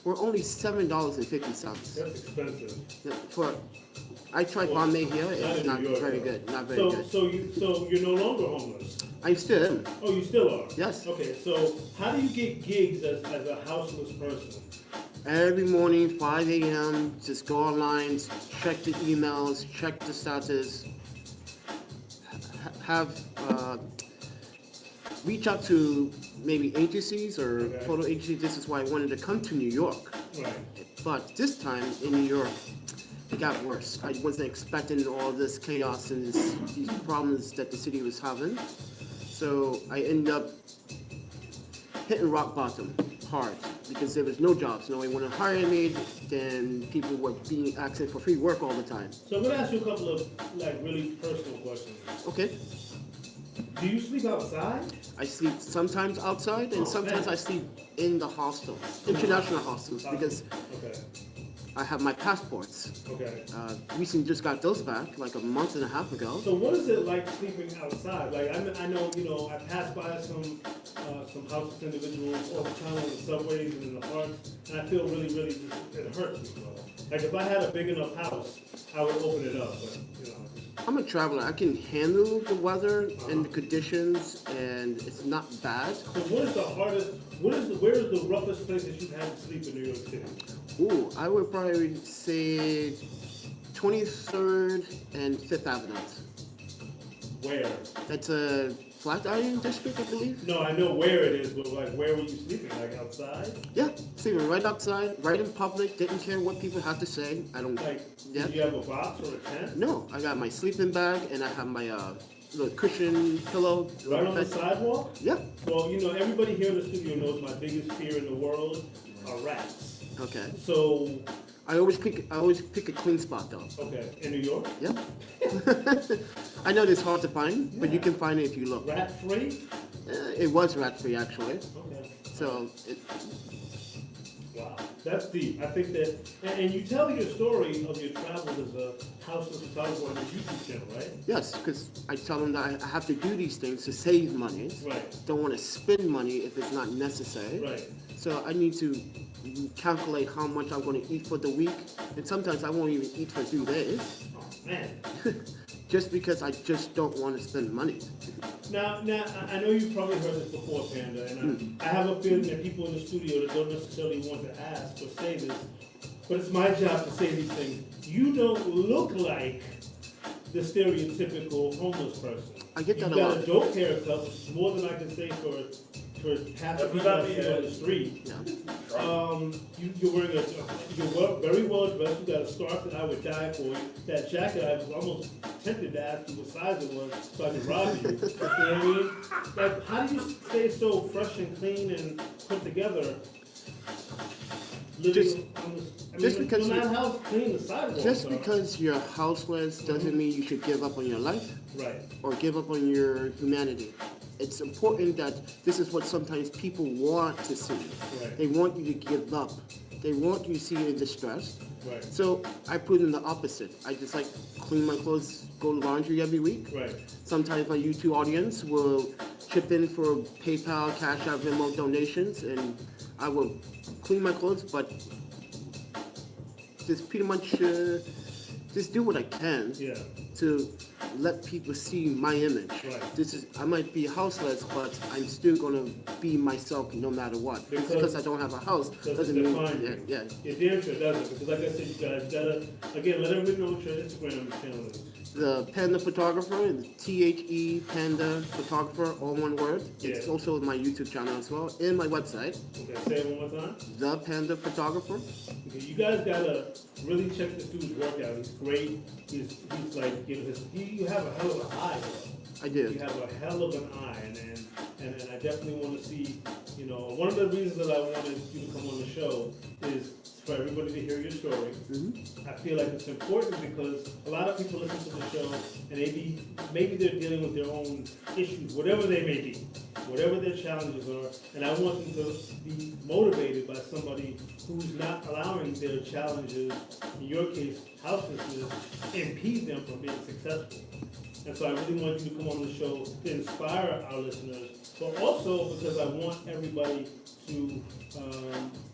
were only $7.50. That's expensive. I tried banh mi here, it's not very good, not very good. So you're no longer homeless? I still am. Oh, you still are? Yes. Okay, so how do you get gigs as a houseless person? Every morning, 5 a.m., just go online, check the emails, check the status, reach out to maybe agencies or photo agencies. This is why I wanted to come to New York. Right. But this time in New York, it got worse. I wasn't expecting all this chaos and these problems that the city was having. So I ended up hitting rock bottom hard because there was no jobs. No one wanted to hire me. Then people were being asking for free work all the time. So I'm gonna ask you a couple of really personal questions. Okay. Do you sleep outside? I sleep sometimes outside and sometimes I sleep in the hostels, international hostels, because I have my passports. Okay. Recently just got those back like a month and a half ago. So what is it like sleeping outside? Like I know, I pass by some houseless individuals all the time on the subways and in the parks, and I feel really, it hurts me, bro. Like if I had a big enough house, I would open it up, but I'm a traveler. I can handle the weather and the conditions, and it's not bad. So what is the hardest, where is the roughest place that you've had to sleep in New York City? Ooh, I would probably say 23rd and 5th Avenue. Where? That's a Flatiron district, I believe. No, I know where it is, but like, where were you sleeping? Like outside? Yeah, sleeping right outside, right in public. Didn't care what people had to say. I don't. Like, Yeah. did you have a box or a tent? No, I got my sleeping bag and I have my little cushion pillow. Right on the bed. sidewalk? Yeah. Well, you know, everybody here in the studio knows my biggest fear in the world are rats. Okay. So, I always pick a clean spot though. okay, in New York? Yeah. I know it's hard to find, but you can find it if you look. Rat free? It was rat free actually. Okay. So Wow, that's deep. I think that, and you tell your story of your travels as a houseless photographer on your YouTube channel, right? yes, because I tell them that I have to do these things to save money. Right, Don't want to spend money if it's not necessary. right. So I need to calculate how much I'm going to eat for the week, and sometimes I won't even eat for 2 days, Oh, man. just because I just don't want to spend money. Now, I know you've probably heard this before, Panda, and I have a feeling that people in the studio that don't necessarily want to ask or say this, but it's my job to say these things. You don't look like the stereotypical homeless person. I get that You've a got lot. a dope haircut, which is more than I can say for half the people I see on the street. Yeah. You're wearing very well dressed. You got a scarf that I would die for. That jacket, I was almost tempted to ask you what size it was so I could rob you. You know what I mean? Like, how do you stay so fresh and clean and put together? Just- just no because matter you- how clean the sidewalks Just are. because you're houseless doesn't mean you should give up on your life Right. or give up on your humanity. It's important that this is what sometimes people want to see. Right. They want you to give up. They want you to see you in distress. Right. So I put in the opposite. I just like clean my clothes, go to laundry every week. Right. Sometimes my YouTube audience will chip in for PayPal, Cash App, Venmo donations, and I will clean my clothes, but just pretty much just do what I can Yeah. to let people see my image. Right. I might be houseless, but I'm still gonna be myself no matter what. Just because I don't have a house doesn't mean define yeah. It damn sure doesn't, because like I said, you guys gotta, again, let everybody know what your Instagram channel is. The Panda Photographer, THE Panda Photographer, all one word. It's Yeah. also my YouTube channel as well, and my website, Okay, say it one more time. The Panda Photographer. Okay, you guys gotta really check this dude's work out. He's great. He's like, you know, you have a hell of an eye, bro. I You do. have a hell of an eye, and I definitely want to see, you know, one of the reasons that I wanted you to come on the show is for everybody to hear your story. Mm-hmm. I feel like it's important because a lot of people listen to the show and maybe they're dealing with their own issues, whatever they may be, whatever their challenges are, and I want them to be motivated by somebody who's not allowing their challenges, in your case, houselessness, impede them from being successful. And so I really want you to come on the show to inspire our listeners, but also because I want everybody to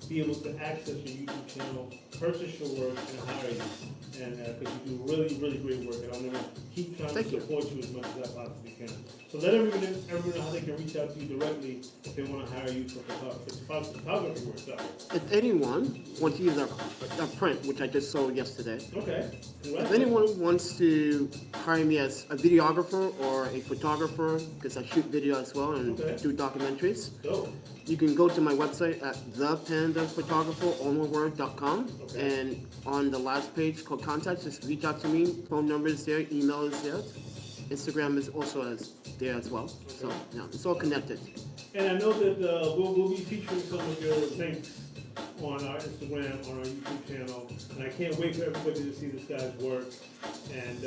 be able to access your YouTube channel, purchase your work, and hire you. And because you do really, really great work, and I'm going to keep trying Thank to you. support you as much as I possibly can. So let everyone know how they can reach out to you directly if they want to hire you for photography work. So. If anyone wants to use our print, which I just sold yesterday, Okay. if anyone wants to hire me as a videographer or a photographer, because I shoot video as well and Okay. do documentaries, Dope. you can go to my website at ThePandaPhotographer.com, Okay. and on the last page called contact, just reach out to me. Phone number is there, email is there, Instagram is also there as well. So yeah, it's all connected. And I know that we'll be featuring some of your links on our Instagram, on our YouTube channel, and I can't wait for everybody to see this guy's work. And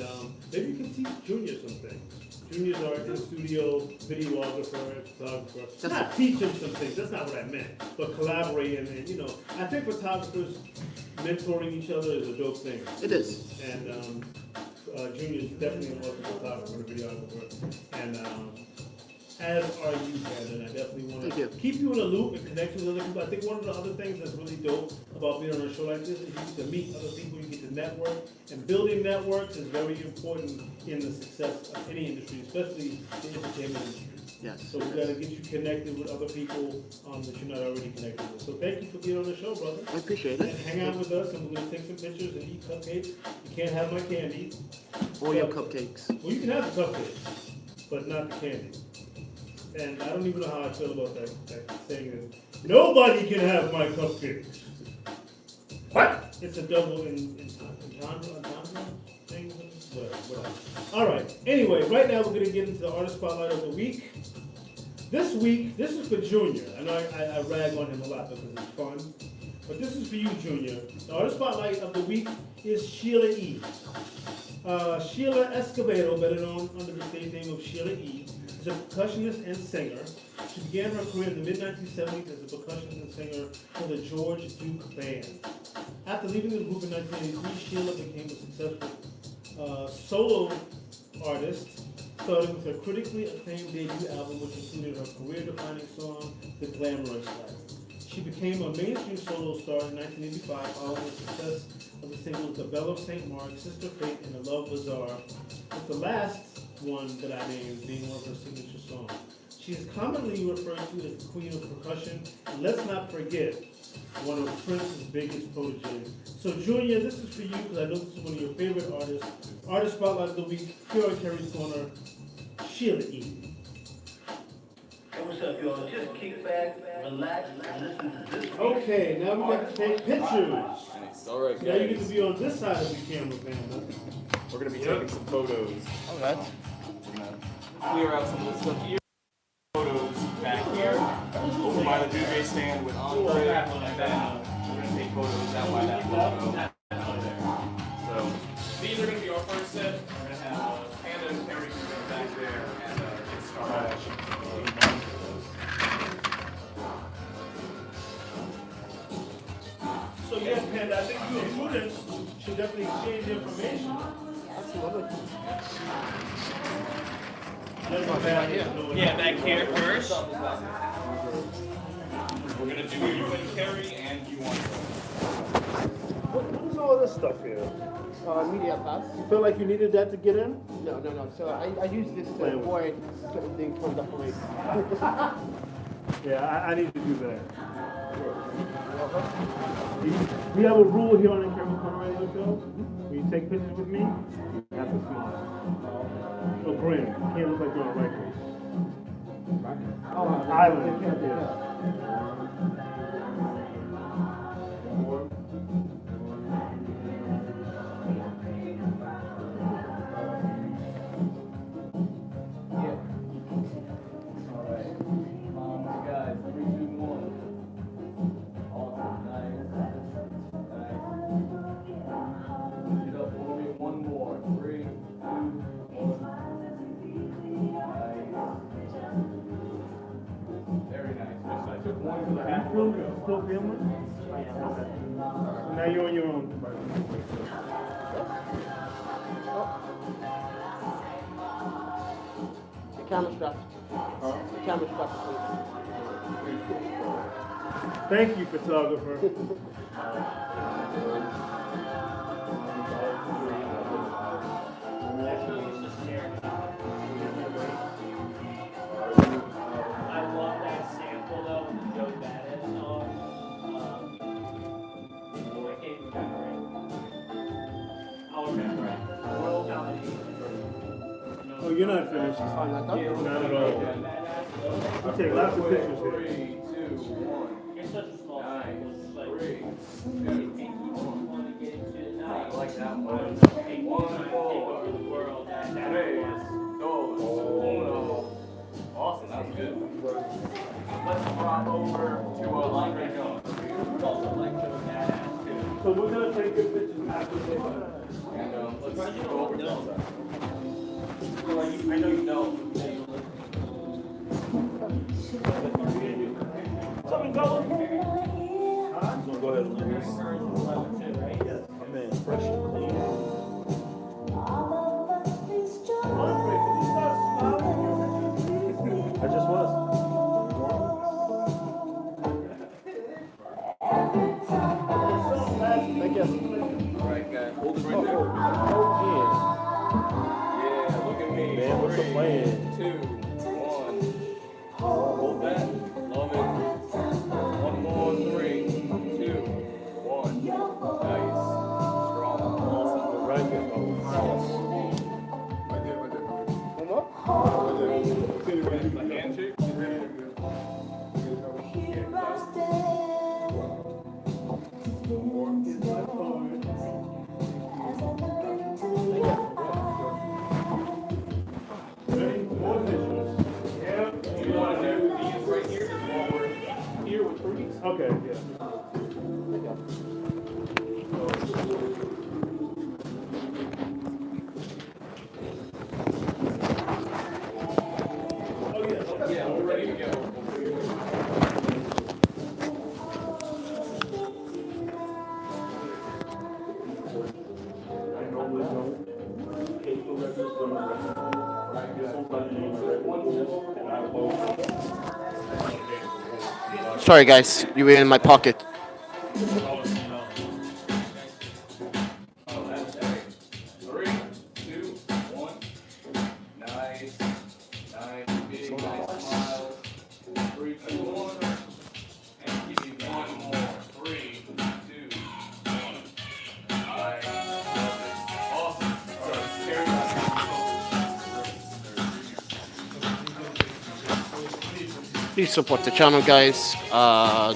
maybe you can teach Junior some things. Junior's our in-studio videographer and photographer. Not teach him some things, that's not what I meant, but collaborate and you know, I think photographers mentoring each other is a dope thing. It is. And Junior is definitely a wonderful photographer and videographer. as are you, Panda, and I definitely want Thank you. to keep you in a loop and connect you with other people. I think one of the other things that's really dope about being on a show like this is you get to meet other people, you get to network, and building networks is very important in the success of any industry, especially the entertainment industry. Yes. So we gotta get you connected with other people that you're not already connected with. So thank you for being on the show, brother. I appreciate And it. hang out with us, and we're gonna take some pictures and eat cupcakes. You can't have my candy. All your cupcakes. Well, you can have the cupcakes, but not the candy. And I don't even know how I feel about that saying that nobody can have my cupcakes. What? It's a double entendre thing. Whatever. All right. Anyway, right now we're gonna get into the artist spotlight of the week. This week, this is for Junior. I know I rag on him a lot because it's fun, but this is for you, Junior. The artist spotlight of the week is Sheila E. Sheila Escobedo, better known under the stage name of Sheila E., is a percussionist and singer. She began her career in the mid-1970s as a percussionist and singer for the George Duke Band. After leaving the group in 1983, Sheila became a successful solo artist, starting with her critically acclaimed debut album, which included her career-defining song, The Glamorous Life. She became a mainstream solo star in 1985 following the success of the singles The Belle of St. Mark, Sister Fate, and The Love Bazaar, with the last one that I named being one of her signature songs. She is commonly referred to as the Queen of Percussion, and let's not forget, one of Prince's biggest proteges. So Junior, this is for you, because I know this is one of your favorite artists. Artist Spotlight of the Week, here on Keri's Corner, Sheila E. Hey, what's up, y'all? Just kick back, relax, and listen to this. Okay, now we got to take pictures. Nice. All right, Now you get guys. to be on this side of the camera, Panda. We're gonna be taking some photos. All right. We're gonna clear out some of the stuff here. Photos back here, over by the DJ stand with Andre, and then we're gonna take photos out by that logo. So these are gonna be our first set. We're gonna have Panda and Keri back there and get started. So yeah, Panda, I think you and students should definitely exchange information. Absolutely. Yeah, back here first. We're gonna do you and Keri and you on. What is all this stuff here? Media pass. You feel like you needed that to get in? No. So I use this to avoid certain things from the police. Yeah, I need to do that. We have a rule here on the Keri Corner Radio Show. When you take pictures with me, you have to smile. No grin. You can't look like you're on record. Island. Guys, 3, 2, 1. Awesome, nice. Get up, we'll do one more. 3, 2, 1. Nice. Very nice. I took one for the half logo. Still filming? Now you're on your own. The camera strap. The camera strap, please. Thank you, photographer. I love that sample though, with the Joe Badass song. I can't remember it. I'll remember it. World Domination. Oh, you're not finished. Oh, not done? Not at all. We take lots of pictures here. 3, 2, 1. You're such a small sample. It's like, 3, you think you want to get into it now. I like that one. Take over the world. That's what it was. 2, 1. Awesome, that was good. Let's drop over to Andre Jones. Also like Joe Badass too. So we're gonna take good pictures after this. And let's go over to I know you know. Something going? Huh? So go ahead and release. I'm in fresh and clean. Andre, can you start smiling? I just 2, 1. Hold that. Love it. One more. 3, 2, 1. Nice. Strong. Awesome. Right there, bro. One more. My handshake. More pictures. Yeah. You want to do these right here while we're here with Rudy's? Okay, yeah. Oh, yeah. Yeah, we're ready to go. Sorry guys, you were in my pocket. Oh, that's right. 3, 2, 1. Nice. Nice. Big, nice smile. 3, 2, 1. And give me one more. 3, 2, 1. Nice. Awesome. All right, Keri, Please support the channel, guys.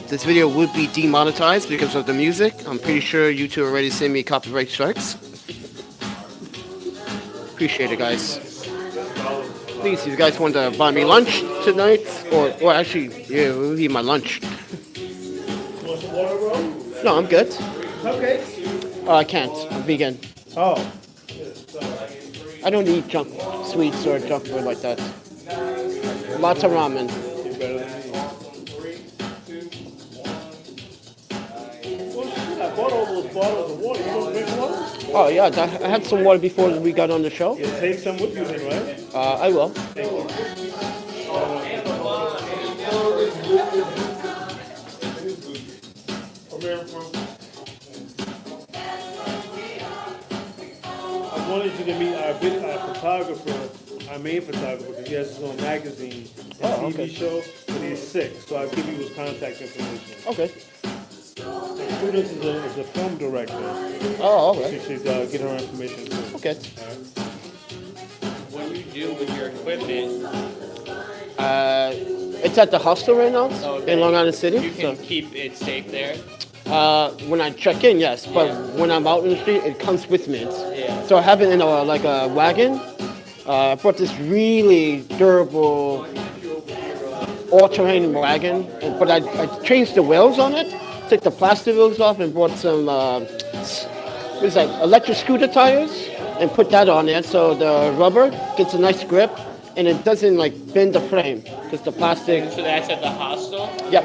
This video would be demonetized because of the music. I'm pretty sure YouTube already sent me copyright strikes. Appreciate it, guys. Please, if you guys want to buy me lunch tonight, or actually, yeah, it will be my lunch. Want some water, bro? No, I'm good. Okay. I can't. I'm vegan. Oh. I don't eat junk sweets or junk food like that. Lots of ramen. I bought all those bottles of water. You don't drink water? Oh yeah, I had some water before we got on the show. Yeah, take some with you then, right? I will. I wanted you to meet our photographer, our main photographer, because he has his own magazine and TV show, but he's sick, so I'll give you his contact information. Okay. And Prudence is a film director. Oh, You okay. should get her information too. Okay. What do you do with your equipment? It's at the hostel right now Okay. in Long Island City. You can keep it safe there. When I check in, yes, but when I'm out in the street, it comes with me. Yeah. So I have it in a wagon. I brought this really durable all-terrain wagon, but I changed the wheels on it, took the plastic wheels off, and brought some electric scooter tires, and put that on it, so the rubber gets a nice grip, and it doesn't bend the frame because the plastic. So that's at the hostel? Yep.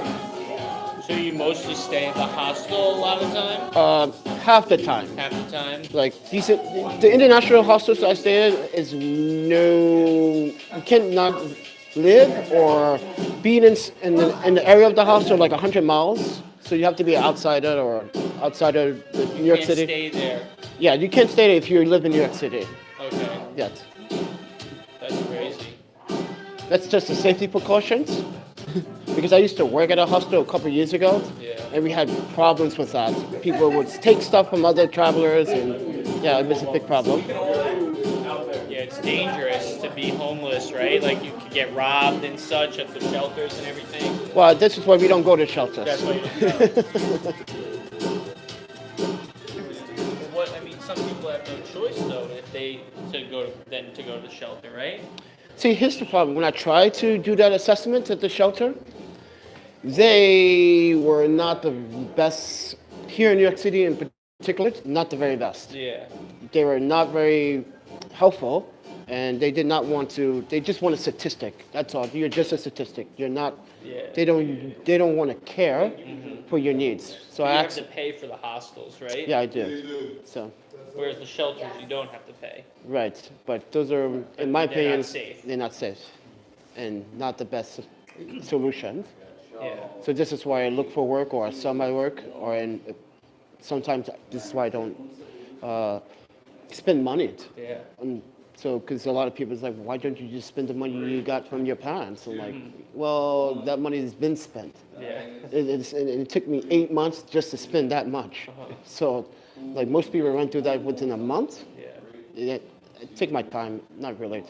So you mostly stay at the hostel a lot of time? Half the time. Half the time? Like the international hostels I stay in is you cannot live or be in the area of the hostel like 100 miles. So you have to be an outsider or outside of New York City. You can't stay there. Yeah, you can't stay there if you live in New York City. Okay. Yes. That's crazy. That's just the safety precautions. Because I used to work at a hostel a couple of years ago, and we had problems with that. People would take stuff from other travelers, and yeah, it was a big problem. Yeah, it's dangerous to be homeless, right? Like you could get robbed and such at the shelters and everything. Well, this is why we don't go to shelters. That's why you don't go. What I mean, some people have no choice though if they to go to the shelter, right? See, here's the problem. When I tried to do that assessment at the shelter, they were not the best, here in New York City in particular, not the very best. Yeah. They were not very helpful, and they did not want to, they just want a statistic. That's all. You're just a statistic. You're not, they don't want to care for your needs. So You I have asked, to pay for the hostels, right? yeah, I do. So. Whereas the shelters, you don't have to pay. Right, but those are, in my They're opinion, not safe. they're not safe, and not the best solution. Yeah. So this is why I look for work, or I sell my work, sometimes this is why I don't spend money Yeah. on So, because a lot of people is like, why don't you just spend the money you got from your parents? I'm like, well, that money has been spent. Yeah. It took me 8 months just to spend that much. So, like most people run through that within a month. Yeah. It took my time, not really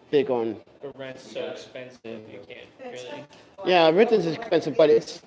big on. But rent's so expensive, you can't really. Yeah, rent is expensive, but it's